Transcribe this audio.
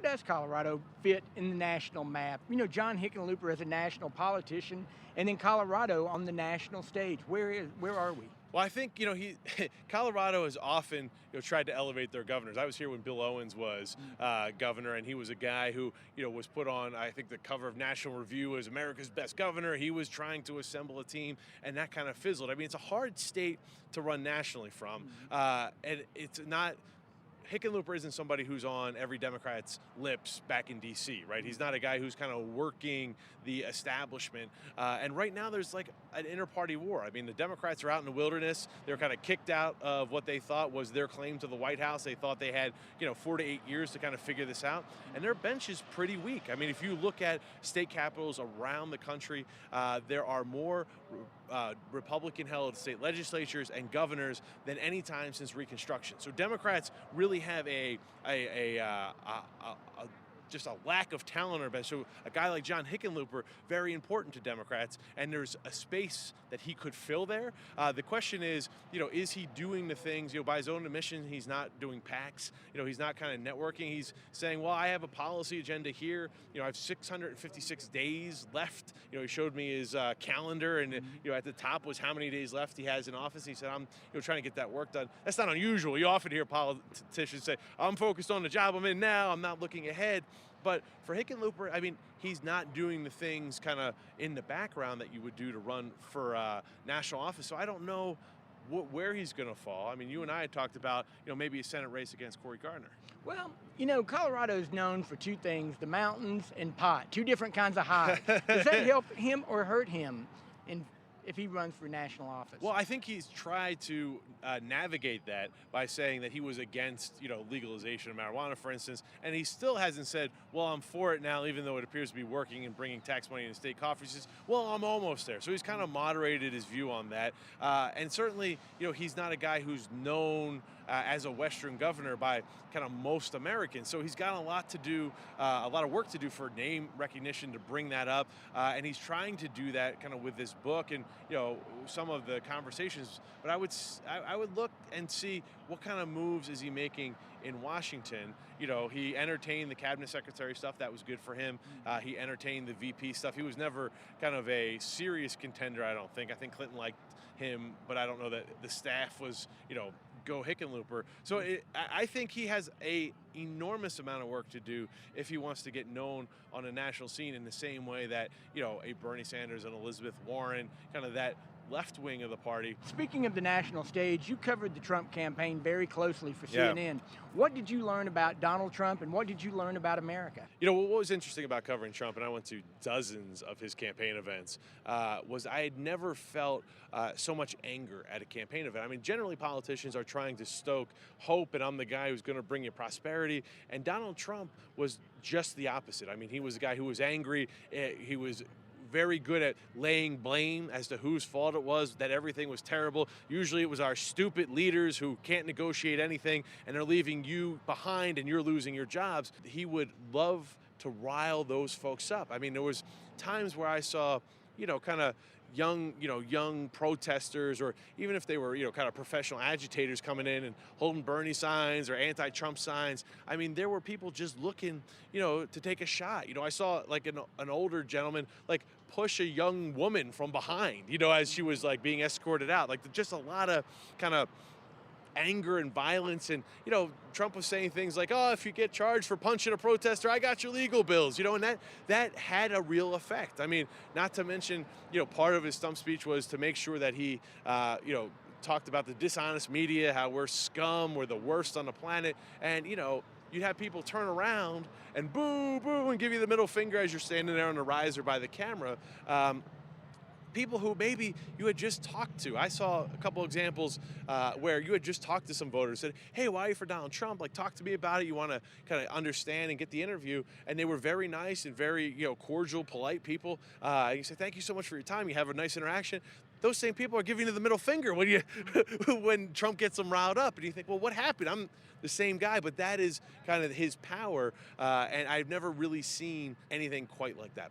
where does Colorado fit in the national map? You know, John Hickenlooper as a national politician, and then Colorado on the national stage. Where are we? Well, I think, Colorado has often, tried to elevate their governors. I was here when Bill Owens was governor, and he was a guy who, was put on, I think, the cover of National Review as America's best governor. He was trying to assemble a team, and that kind of fizzled. I mean, it's a hard state to run nationally from, and it's not. Hickenlooper isn't somebody who's on every Democrat's lips back in D.C., right? He's not a guy who's kind of working the establishment. And right now there's like an inter-party war. I mean, the Democrats are out in the wilderness. They're kind of kicked out of what they thought was their claim to the White House. They thought they had, 4 to 8 years to kind of figure this out. And their bench is pretty weak. I mean, if you look at state capitals around the country, there are more Republican-held state legislatures and governors than any time since Reconstruction. So Democrats really have just a lack of talent on our bench. So a guy like John Hickenlooper, very important to Democrats, and there's a space that he could fill there. The question is he doing the things, by his own admission, he's not doing PACs, he's not kind of networking. He's saying, well, I have a policy agenda here. I have 656 days left. He showed me his calendar, and at the top was how many days left he has in office. He said, I'm trying to get that work done. That's not unusual. You often hear politicians say, I'm focused on the job I'm in now. I'm not looking ahead. But for Hickenlooper, I mean, he's not doing the things kind of in the background that you would do to run for national office. So I don't know where he's going to fall. I mean, you and I had talked about, maybe a Senate race against Cory Gardner. Well, Colorado is known for two things, the mountains and pot, two different kinds of highs. Does that help him or hurt him if he runs for national office? Well, I think he's tried to navigate that by saying that he was against, legalization of marijuana, for instance, and he still hasn't said, well, I'm for it now, even though it appears to be working and bringing tax money into state coffers. He says, well, I'm almost there. So he's kind of moderated his view on that. And certainly, he's not a guy who's known as a Western governor by kind of most Americans. So he's got a lot to do, a lot of work to do for name recognition to bring that up. And he's trying to do that kind of with this book and, some of the conversations. But I would look and see what kind of moves is he making in Washington. He entertained the cabinet secretary stuff. That was good for him. He entertained the VP stuff. He was never kind of a serious contender, I don't think. I think Clinton liked him, but I don't know that the staff was, go Hickenlooper. So I think he has a enormous amount of work to do if he wants to get known on a national scene in the same way that, a Bernie Sanders and Elizabeth Warren, kind of that left wing of the party. Speaking of the national stage, you covered the Trump campaign very closely for CNN. Yeah. What did you learn about Donald Trump, and what did you learn about America? What was interesting about covering Trump, and I went to dozens of his campaign events, was I had never felt so much anger at a campaign event. I mean, generally politicians are trying to stoke hope, and I'm the guy who's going to bring you prosperity, and Donald Trump was just the opposite. I mean, he was a guy who was angry. He was very good at laying blame as to whose fault it was that everything was terrible. Usually it was our stupid leaders who can't negotiate anything and they're leaving you behind and you're losing your jobs. He would love to rile those folks up. I mean, there was times where I saw, kind of young protesters, or even if they were, kind of professional agitators coming in and holding Bernie signs or anti-Trump signs. I mean, there were people just looking, to take a shot. I saw like an older gentleman, like push a young woman from behind, as she was like being escorted out. Like just a lot of kind of anger and violence. And, Trump was saying things like, oh, if you get charged for punching a protester, I got your legal bills, and that had a real effect. I mean, not to mention, part of his stump speech was to make sure that he, talked about the dishonest media, how we're scum, we're the worst on the planet. And, you'd have people turn around and boo, boo, and give you the middle finger as you're standing there on the riser by the camera. People who maybe you had just talked to. I saw a couple examples where you had just talked to some voters, said, hey, why are you for Donald Trump? Like, talk to me about it. You want to kind of understand and get the interview. And they were very nice and very, cordial, polite people. You say, thank you so much for your time. You have a nice interaction. Those same people are giving you the middle finger when Trump gets them riled up. And you think, well, what happened? I'm the same guy. But that is kind of his power. And I've never really seen anything quite like that.